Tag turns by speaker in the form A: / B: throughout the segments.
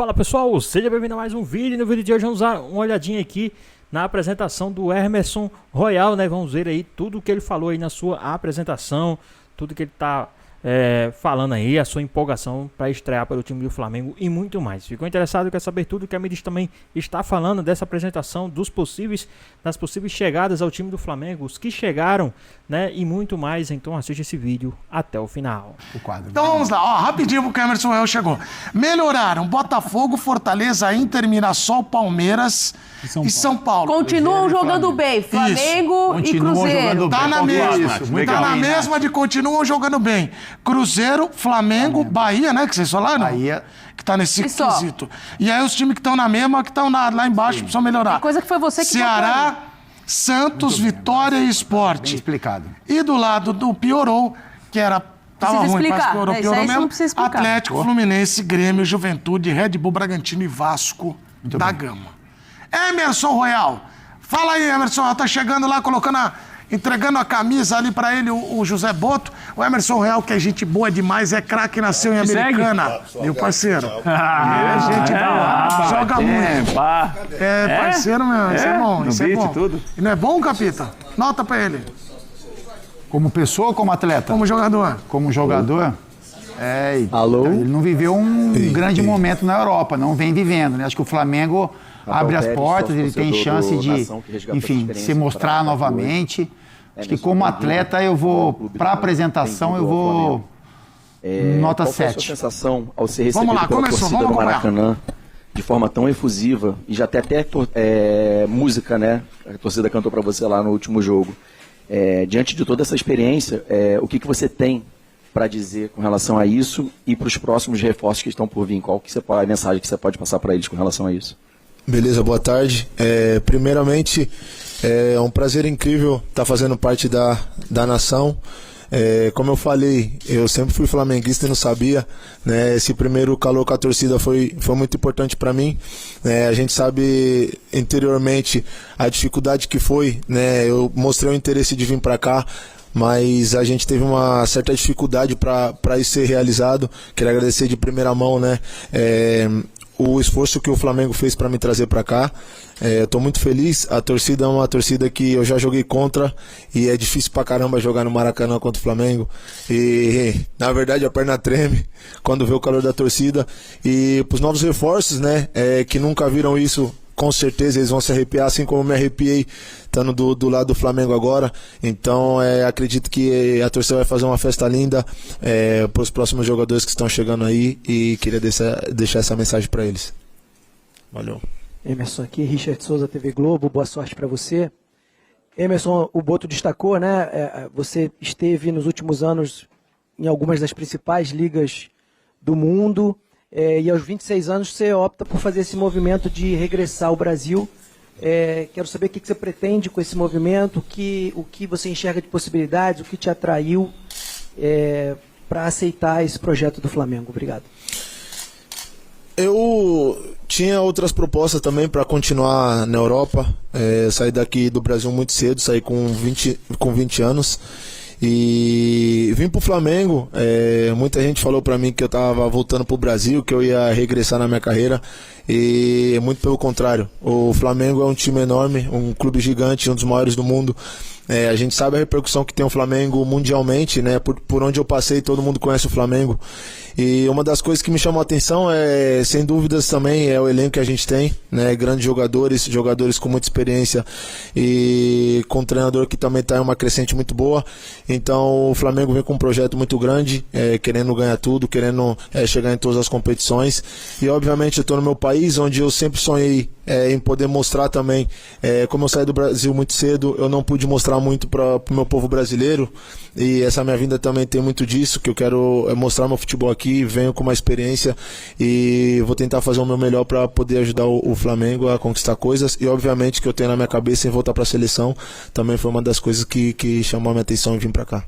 A: Fala pessoal, seja bem-vindo a mais um vídeo. No vídeo de hoje vamos dar uma olhadinha aqui na apresentação do Emerson Royal, né? Vamos ver aí tudo o que ele falou aí na sua apresentação, tudo que ele tá falando aí, a sua empolgação para estrear pelo time do Flamengo e muito mais. Ficou interessado, quer saber tudo que a mídia também está falando dessa apresentação, das possíveis chegadas ao time do Flamengo, os que chegaram, né? E muito mais, então assiste esse vídeo até o final.
B: Então vamos lá, ó, rapidinho porque o Emerson Royal chegou. Melhoraram Botafogo, Fortaleza, Inter, Mirassol, Palmeiras e São Paulo.
C: Continuam jogando bem, Flamengo e Cruzeiro.
B: Tá na mesma, tá na mesma de continuam jogando bem. Cruzeiro, Flamengo, Bahia, né, que vocês falaram?
D: Bahia.
B: Que tá nesse quesito. E aí os times que estão na mesma, que estão lá embaixo, precisam melhorar.
C: Tem coisa que foi você que
B: Ceará, Santos, Vitória e Sport.
D: Bem explicado.
B: E do lado do piorou, que era... Tava
C: Precisa
B: ruim,
C: explicar,
B: mas piorou
C: isso
B: mesmo.
C: não precisa explicar.
B: Atlético, Fluminense, Grêmio, Juventude, Red Bull, Bragantino e Vasco da Gama. Emerson Royal. Fala aí, Emerson Royal. Tá chegando lá, entregando a camisa ali pra ele, o José Boto. O Emerson Royal, que é gente boa demais, é craque, nasceu em Americana. Meu parceiro. É gente boa. Joga muito. É parceiro mesmo. Isso é bom. Isso é bom.
D: Tudo.
B: E não é bom, Capita? Nota pra ele.
D: Como pessoa ou como atleta?
B: Como jogador.
D: Como jogador?
E: Alô?
D: Ele não viveu um grande momento na Europa, não vem vivendo, né? Acho que o Flamengo abre as portas, ele tem chance de, enfim, se mostrar novamente. Acho que como atleta eu vou, para apresentação eu vou nota 7.
E: Qual foi a sua sensação ao ser recebido pela torcida no Maracanã de forma tão efusiva e já tem até música, né? A torcida cantou para você lá no último jogo. Diante de toda essa experiência, o que você tem para dizer com relação a isso e para os próximos reforços que estão por vir? Qual que a mensagem que você pode passar para eles com relação a isso?
F: Beleza, boa tarde. Primeiramente, é um prazer incrível estar fazendo parte da nação. Como eu falei, eu sempre fui flamenguista e não sabia, né? Esse primeiro calor com a torcida foi muito importante para mim. A gente sabe interiormente a dificuldade que foi, né? Eu mostrei o interesse de vir para cá, mas a gente teve uma certa dificuldade para isso ser realizado. Quero agradecer de primeira mão, né? O esforço que o Flamengo fez para me trazer para cá. Estou muito feliz. A torcida é uma torcida que eu já joguei contra e é difícil pra caramba jogar no Maracanã contra o Flamengo. E na verdade a perna treme quando vê o calor da torcida. E pros novos reforços, né, que nunca viram isso, com certeza eles vão se arrepiar, assim como eu me arrepiei estando do lado do Flamengo agora. Então acredito que a torcida vai fazer uma festa linda para os próximos jogadores que estão chegando aí e queria deixar essa mensagem para eles. Valeu.
G: Emerson aqui, Richard Souza, TV Globo, boa sorte para você. Emerson, o Boto destacou, né? Você esteve nos últimos anos em algumas das principais ligas do mundo. E aos 26 anos você opta por fazer esse movimento de regressar ao Brasil. Quero saber o que você pretende com esse movimento, o que você enxerga de possibilidades, o que te atraiu para aceitar esse projeto do Flamengo. Obrigado.
F: Eu tinha outras propostas também para continuar na Europa. Saí daqui do Brasil muito cedo, saí com 20 anos. E vim pro Flamengo. Muita gente falou pra mim que eu tava voltando pro Brasil, que eu ia regressar na minha carreira, e muito pelo contrário. O Flamengo é um time enorme, um clube gigante, um dos maiores do mundo. A gente sabe a repercussão que tem o Flamengo mundialmente, né? Por onde eu passei, todo mundo conhece o Flamengo. E uma das coisas que me chamou a atenção sem dúvidas também, é o elenco que a gente tem, né? Grandes jogadores com muita experiência e com um treinador que também está em uma crescente muito boa. Então o Flamengo vem com um projeto muito grande, querendo ganhar tudo, querendo chegar em todas as competições. E obviamente eu estou no meu país, onde eu sempre sonhei em poder mostrar também, como eu saí do Brasil muito cedo, eu não pude mostrar muito para o meu povo brasileiro, e essa minha vinda também tem muito disso, que eu quero mostrar meu futebol aqui, venho com uma experiência e vou tentar fazer o meu melhor para poder ajudar o Flamengo a conquistar coisas. E obviamente que eu tenho na minha cabeça em voltar para a seleção, também foi uma das coisas que chamou a minha atenção em vir para cá.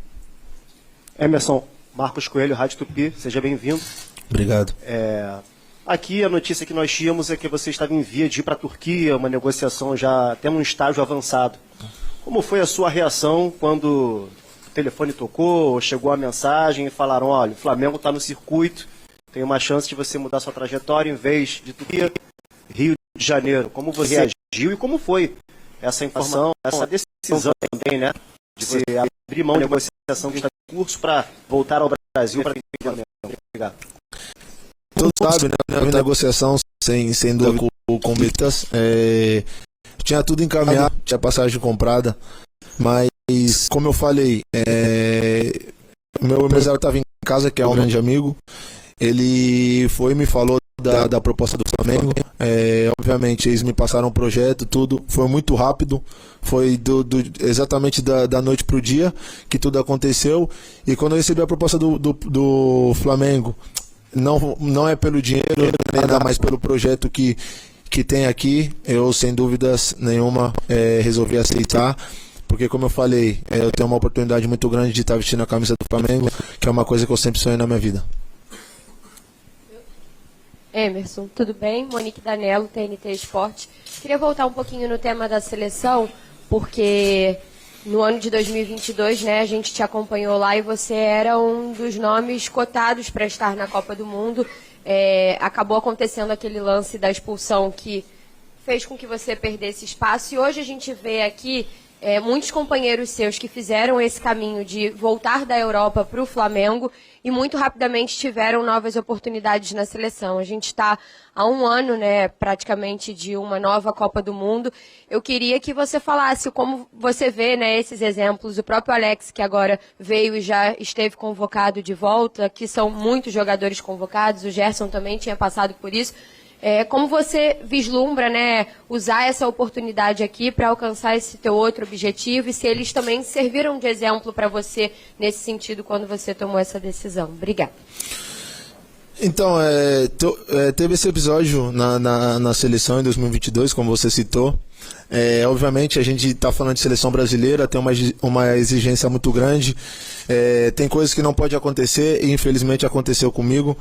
H: Emerson, Marcos Coelho, Rádio Tupi, seja bem-vindo.
F: Obrigado.
H: Aqui a notícia que nós tínhamos é que você estava em via de ir para a Turquia, uma negociação já tendo um estágio avançado. Como foi a sua reação quando o telefone tocou, chegou a mensagem e falaram, olha, o Flamengo está no circuito tem uma chance de você mudar sua trajetória em vez de Turquia, Rio de Janeiro. Como você reagiu e como foi essa informação, essa decisão também, né? De você abrir mão de negociação que está em curso para voltar ao Brasil para Obrigado.
F: Todos sabem, né? A negociação, sem dúvida, com o Besiktas, tinha tudo encaminhado, tinha passagem comprada, mas, como eu falei, meu empresário estava em casa, que é um grande amigo, ele foi e me falou da proposta do Flamengo. Obviamente eles me passaram um projeto, tudo foi muito rápido, foi exatamente da noite para o dia que tudo aconteceu. E quando eu recebi a proposta do Flamengo, não é pelo dinheiro, ainda mais pelo projeto que tem aqui, eu sem dúvidas nenhuma resolvi aceitar. Porque, como eu falei, eu tenho uma oportunidade muito grande de estar vestindo a camisa do Flamengo, que é uma coisa que eu sempre sonhei na minha vida.
I: Emerson, tudo bem? Monique Danello, TNT Esporte. Queria voltar um pouquinho no tema da seleção, porque no ano de 2022, né, a gente te acompanhou lá e você era um dos nomes cotados para estar na Copa do Mundo. Acabou acontecendo aquele lance da expulsão que fez com que você perdesse espaço, e hoje a gente vê aqui muitos companheiros seus que fizeram esse caminho de voltar da Europa para o Flamengo e muito rapidamente tiveram novas oportunidades na seleção. A gente está há um ano, né, praticamente, de uma nova Copa do Mundo. Eu queria que você falasse como você vê, né, esses exemplos. O próprio Alex, que agora veio e já esteve convocado de volta, que são muitos jogadores convocados, o Gerson também tinha passado por isso. Como você vislumbra, né, usar essa oportunidade aqui para alcançar esse teu outro objetivo, e se eles também serviram de exemplo para você nesse sentido quando você tomou essa decisão? Obrigada.
F: Então, teve esse episódio na seleção em 2022, como você citou. Obviamente a gente está falando de seleção brasileira, tem uma exigência muito grande, tem coisas que não pode acontecer e infelizmente aconteceu comigo.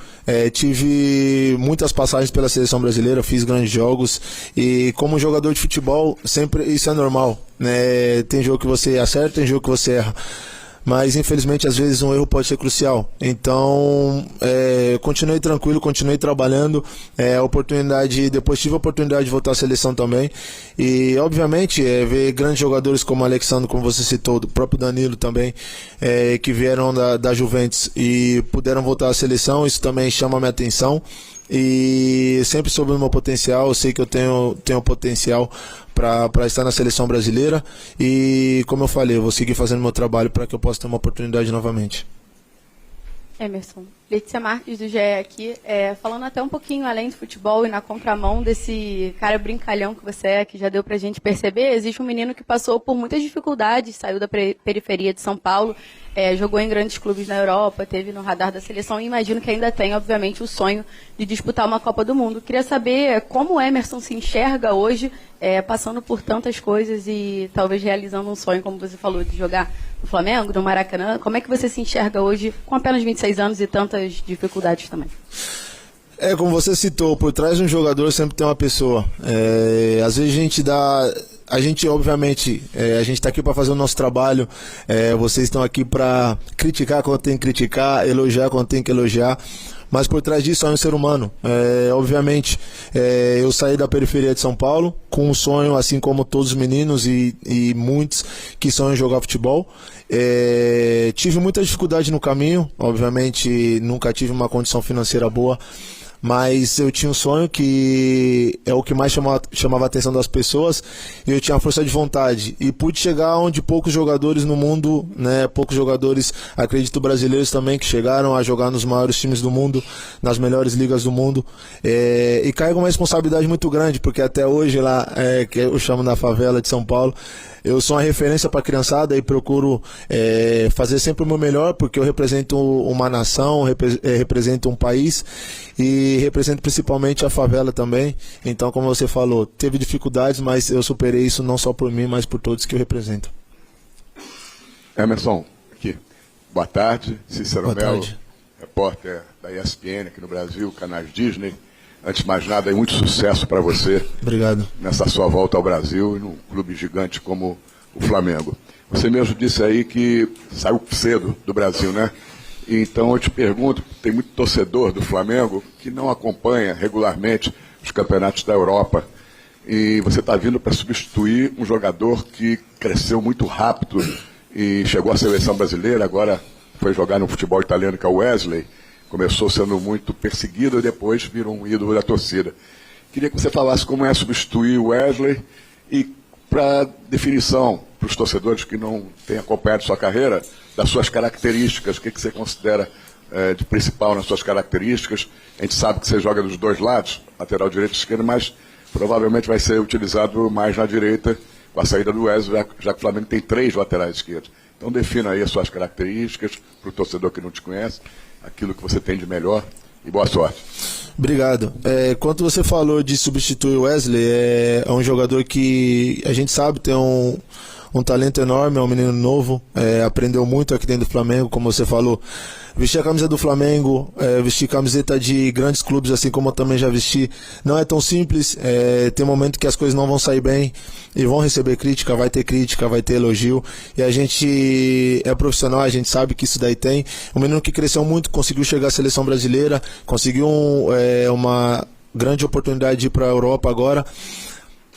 F: Tive muitas passagens pela seleção brasileira, fiz grandes jogos e como jogador de futebol sempre isso é normal, né? Tem jogo que você acerta, tem jogo que você erra. Mas infelizmente às vezes um erro pode ser crucial. Então continuei tranquilo, continuei trabalhando. Depois tive a oportunidade de voltar à seleção também. E obviamente ver grandes jogadores como o Alexandre, como você citou, do próprio Danilo também, que vieram da Juventus e puderam voltar à seleção, isso também chama a minha atenção. E sempre soube o meu potencial, eu sei que eu tenho potencial para estar na seleção brasileira e, como eu falei, eu vou seguir fazendo meu trabalho para que eu possa ter uma oportunidade novamente.
J: Emerson, Letícia Marques do GE aqui, falando até um pouquinho além do futebol e na contramão desse cara brincalhão que você que já deu pra gente perceber, existe um menino que passou por muitas dificuldades, saiu da periferia de São Paulo, jogou em grandes clubes na Europa, teve no radar da seleção e imagino que ainda tem, obviamente, o sonho de disputar uma Copa do Mundo. Queria saber como o Emerson se enxerga hoje, passando por tantas coisas e talvez realizando um sonho, como você falou, de jogar no Flamengo, no Maracanã. Como é que você se enxerga hoje com apenas 26 anos e tantas dificuldades também?
F: Como você citou, por trás de um jogador sempre tem uma pessoa. Às vezes a gente obviamente, a gente está aqui para fazer o nosso trabalho, vocês estão aqui para criticar quando tem que criticar, elogiar quando tem que elogiar, mas por trás disso é um ser humano. Obviamente, eu saí da periferia de São Paulo com um sonho, assim como todos os meninos e muitos que sonham em jogar futebol. Tive muita dificuldade no caminho, obviamente nunca tive uma condição financeira boa, mas eu tinha um sonho que é o que mais chamava a atenção das pessoas, e eu tinha força de vontade e pude chegar onde poucos jogadores no mundo, né, poucos jogadores, acredito brasileiros também, que chegaram a jogar nos maiores times do mundo, nas melhores ligas do mundo, e carrego uma responsabilidade muito grande, porque até hoje lá, que eu chamo na favela de São Paulo, eu sou uma referência para a criançada e procuro fazer sempre o meu melhor, porque eu represento uma nação, represento um país e represento principalmente a favela também. Então, como você falou, teve dificuldades, mas eu superei isso não só por mim, mas por todos que eu represento.
K: Emerson, aqui. Boa tarde. Cícero Melo, repórter da ESPN aqui no Brasil, canais Disney. Antes de mais nada, muito sucesso para você.
F: Obrigado.
K: Nessa sua volta ao Brasil e num clube gigante como o Flamengo. Você mesmo disse aí que saiu cedo do Brasil, né? Então eu te pergunto, tem muito torcedor do Flamengo que não acompanha regularmente os campeonatos da Europa. E você está vindo para substituir um jogador que cresceu muito rápido e chegou à seleção brasileira, agora foi jogar no futebol italiano, que é o Wesley. Começou sendo muito perseguido e depois virou um ídolo da torcida. Queria que você falasse como é substituir o Wesley e, para definição, para os torcedores que não têm acompanhado sua carreira, das suas características, o que você considera de principal nas suas características. A gente sabe que você joga dos dois lados, lateral direito e esquerdo, mas provavelmente vai ser utilizado mais na direita com a saída do Wesley, já que o Flamengo tem 3 laterais esquerdos. Então defina aí as suas características para o torcedor que não te conhece, aquilo que você tem de melhor, e boa sorte.
F: Obrigado. Quando você falou de substituir o Wesley, é um jogador que a gente sabe tem um talento enorme, é um menino novo, aprendeu muito aqui dentro do Flamengo, como você falou. Vestir a camisa do Flamengo, vestir camiseta de grandes clubes, assim como eu também já vesti, não é tão simples. Tem momento que as coisas não vão sair bem e vão receber crítica, vai ter elogio. E a gente é profissional, a gente sabe que isso daí tem. Um menino que cresceu muito, conseguiu chegar à seleção brasileira, conseguiu uma grande oportunidade de ir para a Europa agora.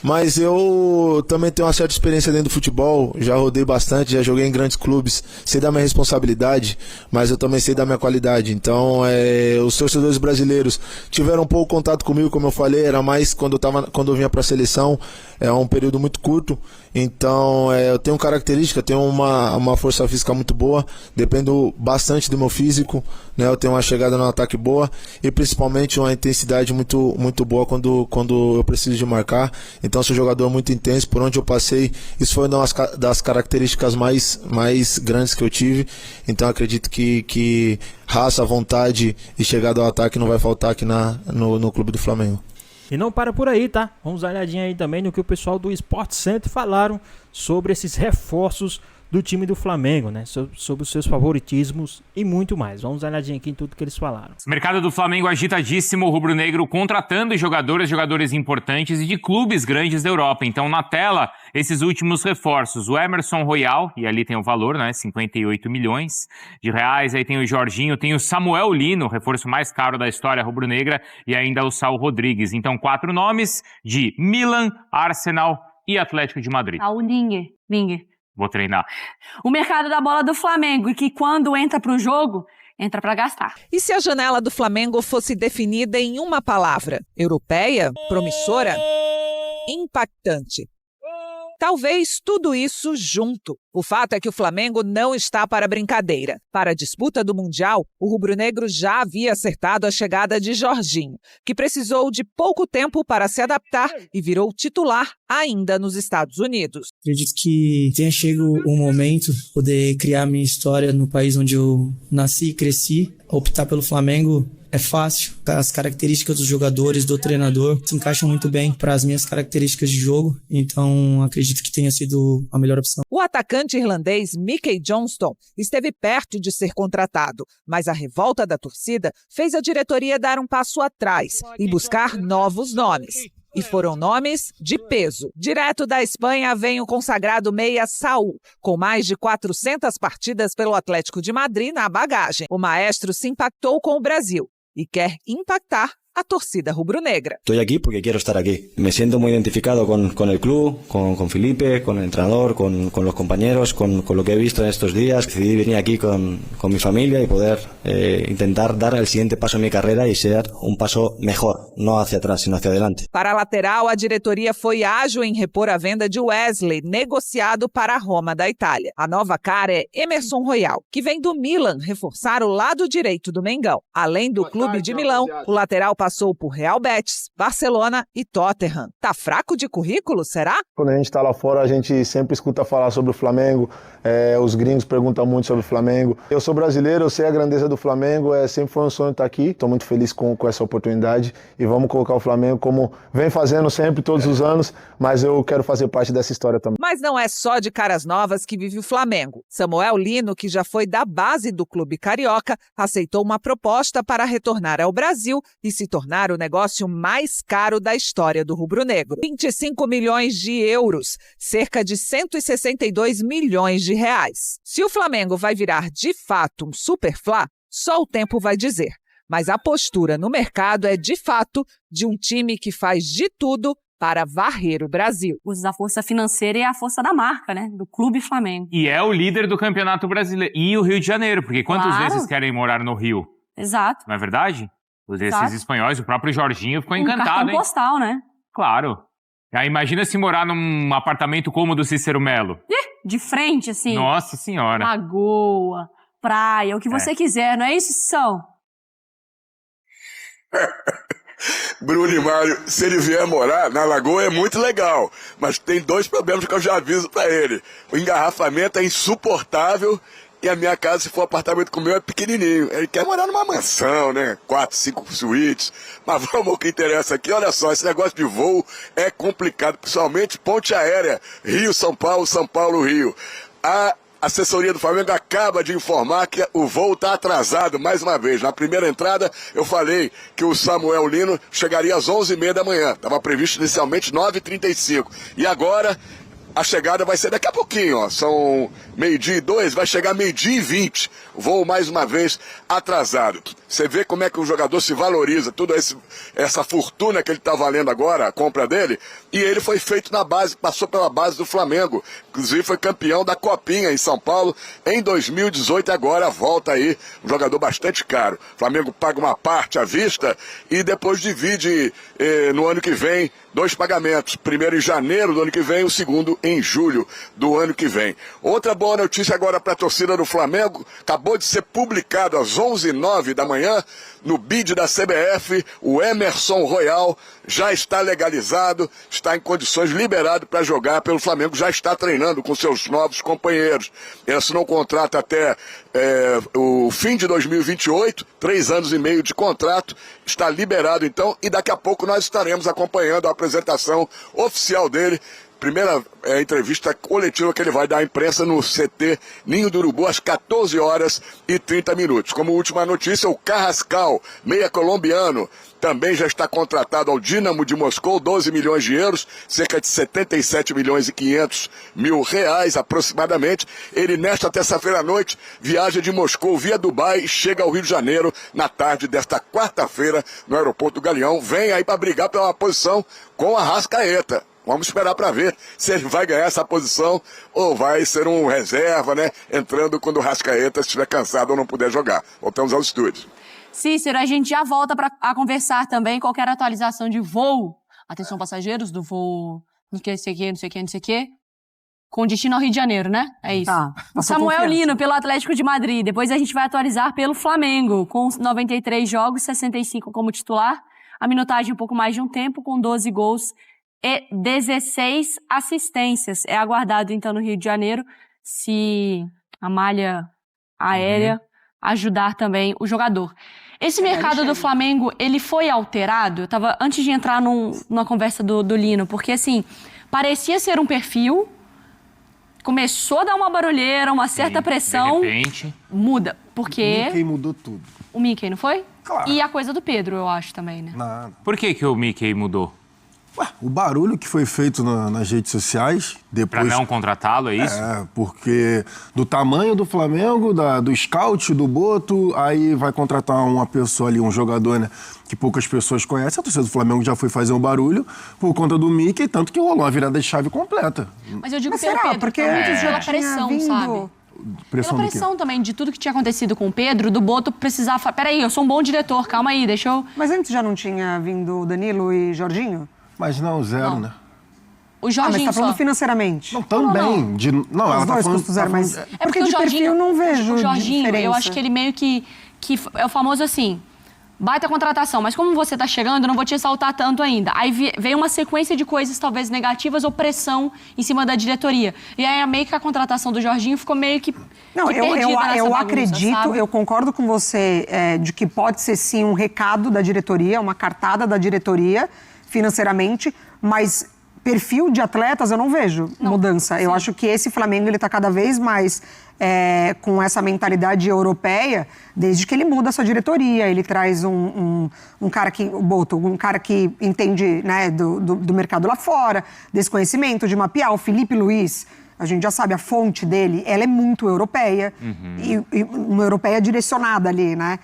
F: Mas eu também tenho uma certa experiência dentro do futebol, já rodei bastante, já joguei em grandes clubes, sei da minha responsabilidade, mas eu também sei da minha qualidade. Então, os torcedores brasileiros tiveram um pouco contato comigo, como eu falei, era mais quando eu vinha para a seleção, é um período muito curto. Então, eu tenho característica, tenho uma força física muito boa, dependo bastante do meu físico, né? Eu tenho uma chegada no ataque boa e principalmente uma intensidade muito, muito boa quando eu preciso de marcar. Então, sou um jogador muito intenso, por onde eu passei, isso foi uma das características mais grandes que eu tive. Então, acredito que raça, vontade e chegada ao ataque não vai faltar aqui no clube do Flamengo.
A: E não para por aí, tá? Vamos dar uma olhadinha aí também no que o pessoal do Sport Center falaram sobre esses reforços do time do Flamengo, né? Sobre os seus favoritismos e muito mais. Vamos dar uma olhadinha aqui em tudo que eles falaram.
L: O mercado do Flamengo agitadíssimo, o rubro-negro contratando jogadores importantes e de clubes grandes da Europa. Então, na tela, esses últimos reforços. O Emerson Royal, e ali tem o valor, né? 58 milhões de reais. Aí tem o Jorginho, tem o Samuel Lino, reforço mais caro da história rubro-negra, e ainda o Saul Rodrigues. Então, 4 nomes de Milan, Arsenal e Atlético de Madrid.
M: O Ningue.
L: Vou treinar.
M: O mercado da bola do Flamengo, e que quando entra pro jogo, entra para gastar.
N: E se a janela do Flamengo fosse definida em uma palavra? Europeia? Promissora? Impactante. Talvez tudo isso junto. O fato é que o Flamengo não está para brincadeira. Para a disputa do Mundial, o rubro-negro já havia acertado a chegada de Jorginho, que precisou de pouco tempo para se adaptar e virou titular ainda nos Estados Unidos.
O: Acredito que tenha chegado o momento de poder criar minha história no país onde eu nasci e cresci. Optar pelo Flamengo é fácil. As características dos jogadores, do treinador, se encaixam muito bem para as minhas características de jogo. Então, acredito que tenha sido a melhor opção.
N: O atacante irlandês Mickey Johnston esteve perto de ser contratado, mas a revolta da torcida fez a diretoria dar um passo atrás e buscar novos nomes. E foram nomes de peso. Direto da Espanha vem o consagrado meia Saul, com mais de 400 partidas pelo Atlético de Madrid na bagagem. O maestro se impactou com o Brasil e quer impactar a torcida rubro-negra.
P: Estoy aquí porque quiero estar aquí. Me siento muy identificado con el club, con Felipe, con el entrenador, con los compañeros, con lo que he visto en estos días. Decidí venir aquí con mi familia y poder intentar dar el siguiente paso en mi carrera y ser un paso mejor, no hacia atrás, sino hacia adelante.
N: Para a lateral, a diretoria foi ágil em repor a venda de Wesley, negociado para a Roma da Itália. A nova cara é Emerson Royal, que vem do Milan reforçar o lado direito do Mengão. Além do clube de Milão, o lateral passou por Real Betis, Barcelona e Tottenham. Tá fraco de currículo, será?
Q: Quando a gente tá lá fora, a gente sempre escuta falar sobre o Flamengo, os gringos perguntam muito sobre o Flamengo. Eu sou brasileiro, eu sei a grandeza do Flamengo, sempre foi um sonho estar aqui. Estou muito feliz com essa oportunidade e vamos colocar o Flamengo como vem fazendo sempre, todos os anos, mas eu quero fazer parte dessa história também.
N: Mas não é só de caras novas que vive o Flamengo. Samuel Lino, que já foi da base do clube carioca, aceitou uma proposta para retornar ao Brasil e se tornar o negócio mais caro da história do rubro-negro. 25 milhões de euros, cerca de 162 milhões de reais. Se o Flamengo vai virar de fato um super Fla, só o tempo vai dizer. Mas a postura no mercado é, de fato, de um time que faz de tudo para varrer o Brasil.
M: Usa a força financeira e a força da marca, né? Do Clube Flamengo.
L: E é o líder do Campeonato Brasileiro. E o Rio de Janeiro, porque quantas vezes querem morar no Rio?
M: Exato.
L: Não é verdade? Esses espanhóis, o próprio Jorginho ficou encantado,
M: cartão
L: hein?
M: postal, né?
L: Claro. Aí imagina se morar num apartamento como o do Cícero Melo.
M: De frente, assim.
L: Nossa Senhora.
M: Lagoa, praia, o que você quiser, não é isso, São?
K: Bruno e Mário, se ele vier morar na Lagoa é muito legal, mas tem 2 problemas que eu já aviso pra ele. O engarrafamento é insuportável e a minha casa, se for apartamento com o meu, é pequenininho. Ele quer morar numa mansão, né? 4, 5 suítes. Mas vamos ao que interessa aqui. Olha só, esse negócio de voo é complicado, principalmente ponte aérea. Rio, São Paulo, Rio. A assessoria do Flamengo acaba de informar que o voo está atrasado mais uma vez. Na primeira entrada, eu falei que o Samuel Lino chegaria às 11h30 da manhã. Estava previsto inicialmente 9h35. E agora, a chegada vai ser daqui a pouquinho, ó. São 12h02, vai chegar 12h20. Voo mais uma vez atrasado. Você vê como é que o jogador se valoriza, toda essa fortuna que ele está valendo agora, a compra dele, e ele foi feito na base, passou pela base do Flamengo. Inclusive foi campeão da Copinha em São Paulo em 2018, agora volta aí, um jogador bastante caro. O Flamengo paga uma parte à vista e depois divide no ano que vem 2 pagamentos. Primeiro em janeiro do ano que vem, o segundo em julho do ano que vem. Outra boa notícia agora para a torcida do Flamengo, acabou de ser publicado às 11h09 da manhã, no bid da CBF, o Emerson Royal já está legalizado, está em condições liberado para jogar pelo Flamengo, já está treinando com seus novos companheiros. Ele assinou um contrato até o fim de 2028, 3 anos e meio de contrato, está liberado então, e daqui a pouco nós estaremos acompanhando a apresentação oficial dele. Primeira entrevista coletiva que ele vai dar à imprensa no CT Ninho do Urubu às 14h30. Como última notícia, o Carrascal, meia colombiano, também já está contratado ao Dínamo de Moscou, 12 milhões de euros, cerca de 77 milhões e 500 mil reais aproximadamente. Ele, nesta terça-feira à noite, viaja de Moscou via Dubai e chega ao Rio de Janeiro na tarde desta quarta-feira no aeroporto do Galeão. Vem aí para brigar pela posição com a Arrascaeta. Vamos esperar para ver se ele vai ganhar essa posição ou vai ser um reserva, né? Entrando quando o Arrascaeta estiver cansado ou não puder jogar. Voltamos ao estúdio.
M: Cícero, a gente já volta a conversar também qualquer atualização de voo. Atenção, passageiros do voo não sei o que, com destino ao Rio de Janeiro, né? É isso.
C: Tá,
M: o Samuel Lino, pelo Atlético de Madrid. Depois a gente vai atualizar pelo Flamengo, com 93 jogos, 65 como titular. A minutagem um pouco mais de um tempo, com 12 gols e 16 assistências. É aguardado, então, no Rio de Janeiro, se a malha aérea ajudar também o jogador. Esse mercado do Flamengo, ele foi alterado? Eu tava, antes de entrar numa conversa do Lino, porque, assim, parecia ser um perfil, começou a dar uma barulheira, uma certa pressão.
L: De repente.
M: Muda, porque...
R: O Mickey mudou tudo.
M: O Mickey, não foi?
R: Claro.
M: E a coisa do Pedro, eu acho, também, né?
R: Nada.
L: Por que o Mickey mudou?
R: Ué, o barulho que foi feito nas redes sociais, depois...
L: Pra não contratá-lo, é isso?
R: É, porque do tamanho do Flamengo, do scout, do Boto, aí vai contratar uma pessoa ali, um jogador, né, que poucas pessoas conhecem. A torcida do Flamengo já foi fazer um barulho por conta do Mickey, tanto que rolou uma virada de chave completa.
M: Mas eu digo
C: Mas
M: pelo
C: será?
M: Pedro,
C: Porque
M: também,
C: antes já
M: pela
C: tinha
M: pressão,
C: vindo...
M: sabe?
R: Pressão
M: Pela pressão também, de tudo que tinha acontecido com o Pedro, do Boto precisar falar, peraí, eu sou um bom diretor, calma aí, deixa eu...
C: Mas antes já não tinha vindo Danilo e Jorginho?
R: Mas não, zero, né?
M: O Jorginho
C: mas tá falando
M: só.
C: financeiramente.
R: Não, também.
C: Não,
R: ela
C: os
R: tá
C: dois
R: falando...
C: custos zero, mas...
M: É
C: porque
M: o
C: de
M: Jorginho,
C: perfil eu não vejo
M: o Jorginho,
C: diferença.
M: eu acho que ele meio que é o famoso assim, baita contratação, mas como você tá chegando, eu não vou te exaltar tanto ainda. Aí veio uma sequência de coisas talvez negativas ou pressão em cima da diretoria. E aí meio que a contratação do Jorginho ficou meio que
C: Não,
M: perdida nessa
C: eu
M: bagunça,
C: acredito,
M: sabe?
C: eu concordo com você de que pode ser sim um recado da diretoria, uma cartada da diretoria financeiramente, mas perfil de atletas eu não vejo mudança. Eu acho que esse Flamengo ele está cada vez mais com essa mentalidade europeia, desde que ele muda a sua diretoria. Ele traz um cara que, o Boto, um cara que entende, né, do mercado lá fora, desse conhecimento, de mapear. O Felipe Luiz A gente já sabe, a fonte dele, ela é muito europeia, e uma europeia direcionada ali, né?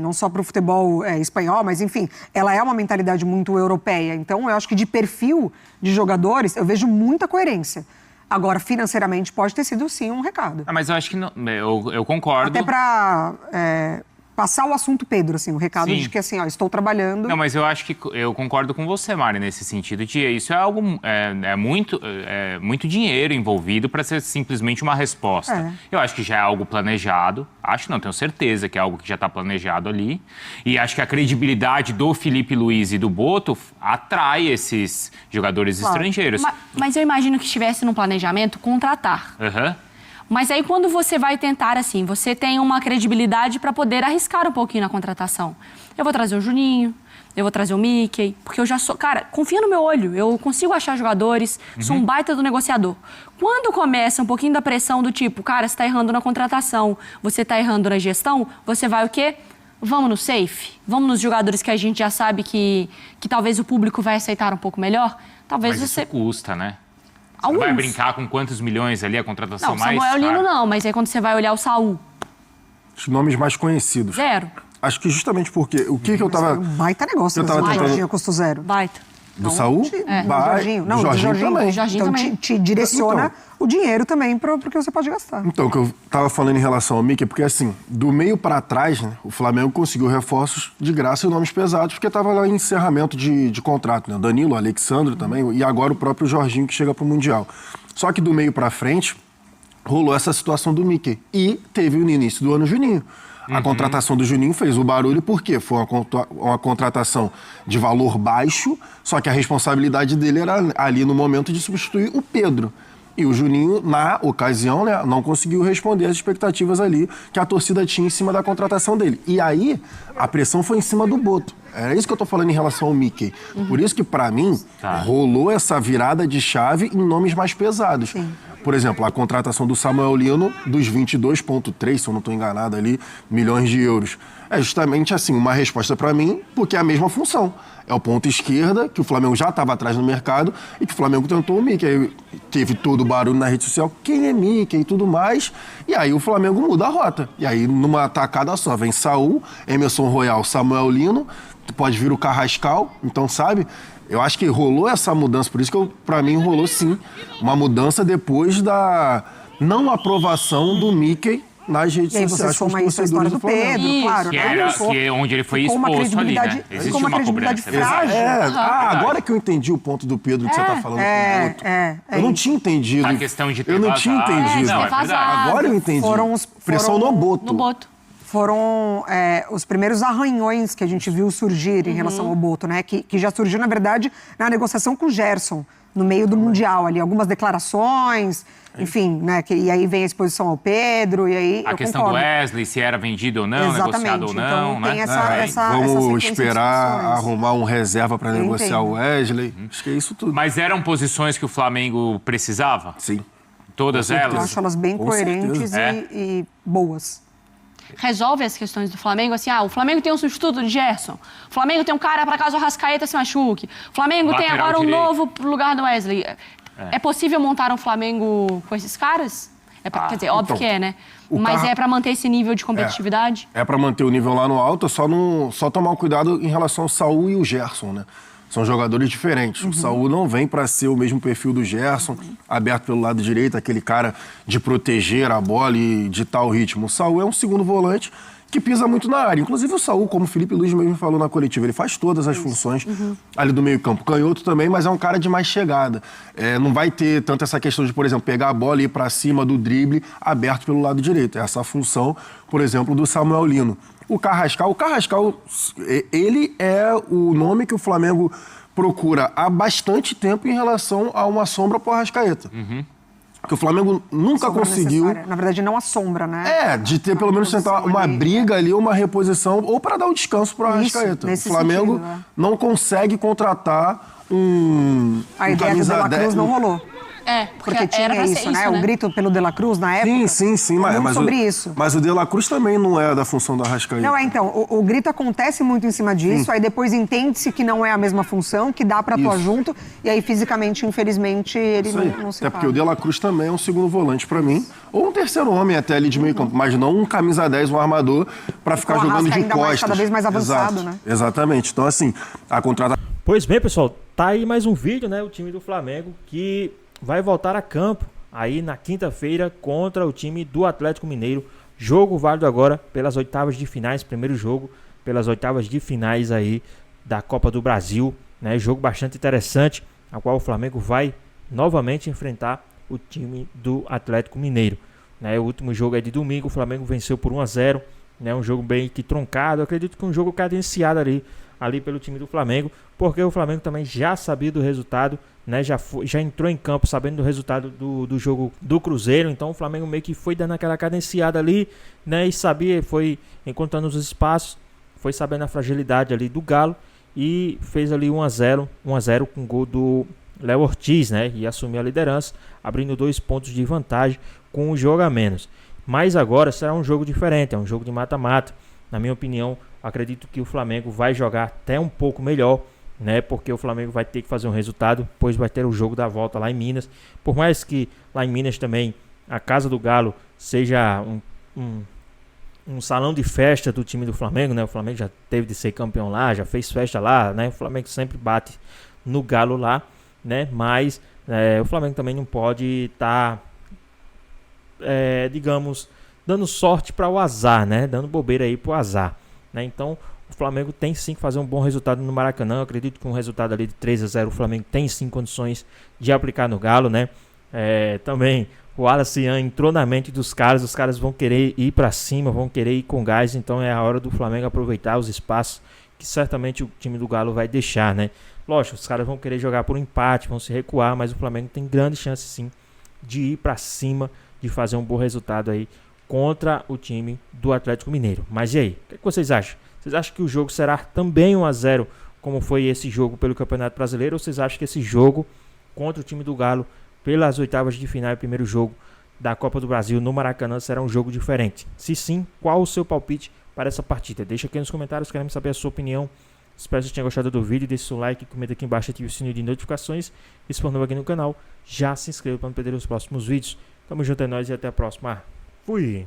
C: Não só para o futebol espanhol, mas enfim, ela é uma mentalidade muito europeia. Então, eu acho que de perfil de jogadores, eu vejo muita coerência. Agora, financeiramente, pode ter sido, sim, um recado.
L: Mas eu acho que não, eu concordo.
C: Até para passar o assunto Pedro, assim, o recado de que, assim, ó, estou trabalhando...
L: Não, mas eu acho que eu concordo com você, Mari, nesse sentido de isso é algo, muito dinheiro envolvido para ser simplesmente uma resposta. Eu acho que já é algo planejado, tenho certeza que é algo que já está planejado ali, e acho que a credibilidade do Filipe Luiz e do Boto atrai esses jogadores estrangeiros.
M: Mas eu imagino que estivesse no planejamento contratar. Mas aí quando você vai tentar, assim, você tem uma credibilidade para poder arriscar um pouquinho na contratação. Eu vou trazer o Juninho, eu vou trazer o Mickey, porque eu já sou... Cara, confia no meu olho, eu consigo achar jogadores, sou um baita do negociador. Quando começa um pouquinho da pressão do tipo, cara, você tá errando na contratação, você tá errando na gestão, você vai o quê? Vamos no safe? Vamos nos jogadores que a gente já sabe que talvez o público vai aceitar um pouco melhor? Talvez
L: Mas
M: você...
L: isso custa, né?
M: Alguns.
L: Você vai brincar com quantos milhões ali a contratação mais
M: Samuel Lino não, mas aí quando você vai olhar o Saul...
R: Os nomes mais conhecidos.
M: 0.
R: Acho que justamente porque... O que eu tava...
C: Baita negócio, Jorginho custo 0.
M: Baita.
R: Do Saul?
C: Do Jorginho também. Então te direciona o dinheiro também porque você pode gastar.
R: Então, o que eu tava falando em relação ao Mickey, porque assim, do meio para trás, né, o Flamengo conseguiu reforços de graça e nomes pesados, porque tava lá em encerramento de contrato, né? O Danilo, o Alexandre também, e agora o próprio Jorginho que chega pro Mundial. Só que do meio para frente, rolou essa situação do Mickey. E teve no início do ano o Juninho. A contratação do Juninho fez o barulho porque foi uma contratação de valor baixo, só que a responsabilidade dele era ali no momento de substituir o Pedro. E o Juninho, na ocasião, né, não conseguiu responder às expectativas ali que a torcida tinha em cima da contratação dele. E aí, a pressão foi em cima do Boto. É isso que eu tô falando em relação ao Mickey. Por isso que, pra mim, rolou essa virada de chave em nomes mais pesados. Por exemplo, a contratação do Samuel Lino, dos 22,3, se eu não estou enganado ali, milhões de euros. É justamente assim, uma resposta para mim, porque é a mesma função. É o ponto esquerda, que o Flamengo já estava atrás no mercado, e que o Flamengo tentou o Mickey. Aí teve todo o barulho na rede social, quem é Mickey e tudo mais. E aí o Flamengo muda a rota. E aí, numa tacada só, vem Saul, Emerson Royal, Samuel Lino, pode vir o Carrascal, então sabe... Eu acho que rolou essa mudança, por isso que pra mim rolou sim uma mudança depois da não aprovação do Mickey nas redes sociais.
C: E aí você soma isso a história do Pedro, claro.
L: Que é onde ele foi exposto ali, né? Existe uma credibilidade
C: frágil.
R: Agora que eu entendi o ponto do Pedro que você tá falando. Eu não tinha entendido.
L: A questão de ter
R: Eu não tinha entendido. Agora eu entendi. Pressão no Boto.
M: No Boto.
C: Foram os primeiros arranhões que a gente viu surgir em relação ao Boto, né? Que já surgiu, na verdade, na negociação com o Gerson, no meio do Mundial ali. Algumas declarações, enfim, né? E aí vem a exposição ao Pedro, e aí
L: a questão do Wesley, se era vendido ou não, negociado ou não,
C: então, tem
L: né?
R: Vamos esperar arrumar um reserva para negociar o Wesley. Acho que é isso tudo.
L: Mas eram posições que o Flamengo precisava?
R: Sim.
L: Todas elas?
C: Eu acho elas bem coerentes e boas.
M: Resolve as questões do Flamengo, assim, o Flamengo tem um substituto de Gerson, o Flamengo tem um cara para caso o Arrascaeta se machuque, o Flamengo tem agora um novo lugar do Wesley. É possível montar um Flamengo com esses caras? Quer dizer, óbvio que é, né? Mas é para manter esse nível de competitividade?
R: É para manter o nível lá no alto, só tomar cuidado em relação ao Saul e o Gerson, né? São jogadores diferentes. O Saul não vem para ser o mesmo perfil do Gerson, aberto pelo lado direito, aquele cara de proteger a bola e ditar o ritmo. O Saul é um segundo volante que pisa muito na área. Inclusive o Saul, como o Filipe Luiz mesmo falou na coletiva, ele faz todas as funções ali do meio campo. Canhoto também, mas é um cara de mais chegada. Não vai ter tanto essa questão de, por exemplo, pegar a bola e ir para cima do drible aberto pelo lado direito. Essa função, por exemplo, do Samuel Lino. O Carrascal, ele é o nome que o Flamengo procura há bastante tempo em relação a uma sombra pro Arrascaeta. Porque o Flamengo nunca conseguiu...
C: Na verdade, não a sombra, né?
R: De ter pelo menos tentar uma briga ali, uma reposição, ou para dar um descanso pro Arrascaeta. O Flamengo não consegue contratar
C: a ideia do De La Cruz não rolou. Porque tinha isso, né? O grito pelo De La Cruz na época.
R: Sim. Mas
C: sobre isso.
R: Mas o De La Cruz também não é da função do Arrascaeta.
C: Não, então, o grito acontece muito em cima disso, aí depois entende-se que não é a mesma função, que dá pra atuar junto, e aí fisicamente, infelizmente, ele não se
R: Até porque o De La Cruz também é um segundo volante pra mim, ou um terceiro homem até ali de meio campo, mas não um camisa 10, um armador, pra ficar jogando de costas.
C: Cada vez mais avançado, né?
R: Exatamente. Então, assim, a contratação...
A: Pois bem, pessoal, tá aí mais um vídeo, né? O time do Flamengo que vai voltar a campo aí na quinta-feira contra o time do Atlético Mineiro. Jogo válido agora pelas oitavas de finais, primeiro jogo pelas oitavas de finais aí da Copa do Brasil, né? Jogo bastante interessante, a qual o Flamengo vai novamente enfrentar o time do Atlético Mineiro, né? O último jogo é de domingo, o Flamengo venceu por 1-0, né? Um jogo bem que truncado, eu acredito que um jogo cadenciado ali pelo time do Flamengo, porque o Flamengo também já sabia do resultado, né? Já entrou em campo sabendo do resultado do jogo do Cruzeiro, então o Flamengo meio que foi dando aquela cadenciada ali, né? E sabia, foi encontrando os espaços, foi sabendo a fragilidade ali do Galo e fez ali 1-0 com gol do Léo Ortiz, né? E assumiu a liderança, abrindo 2 pontos de vantagem com um jogo a menos. Mas agora será um jogo diferente, é um jogo de mata-mata. Na minha opinião, acredito que o Flamengo vai jogar até um pouco melhor, né? Porque o Flamengo vai ter que fazer um resultado, pois vai ter o jogo da volta lá em Minas. Por mais que lá em Minas também a Casa do Galo seja um salão de festa do time do Flamengo, né? O Flamengo já teve de ser campeão lá, já fez festa lá, né? O Flamengo sempre bate no Galo lá, né? Mas o Flamengo também não pode estar, digamos, dando sorte para o azar, né? Dando bobeira aí pro azar, né? Então o Flamengo tem sim que fazer um bom resultado no Maracanã. Eu acredito que um resultado ali de 3-0 o Flamengo tem sim condições de aplicar no Galo, né? Também o Wallace entrou na mente dos caras, os caras vão querer ir para cima, vão querer ir com gás, então é a hora do Flamengo aproveitar os espaços que certamente o time do Galo vai deixar, né? Lógico, os caras vão querer jogar por um empate, vão se recuar, mas o Flamengo tem grande chance sim de ir para cima, de fazer um bom resultado aí contra o time do Atlético Mineiro. Mas e aí, o que vocês acham? Vocês acham que o jogo será também 1-0, como foi esse jogo pelo Campeonato Brasileiro, ou vocês acham que esse jogo contra o time do Galo pelas oitavas de final e primeiro jogo da Copa do Brasil no Maracanã será um jogo diferente? Se sim, qual o seu palpite para essa partida? Deixa aqui nos comentários, queremos saber a sua opinião. Espero que você tenha gostado do vídeo, deixe seu like, comenta aqui embaixo, ative o sininho de notificações. E se for novo aqui no canal, já se inscreva para não perder os próximos vídeos. Tamo junto, é nóis e até a próxima. Fui!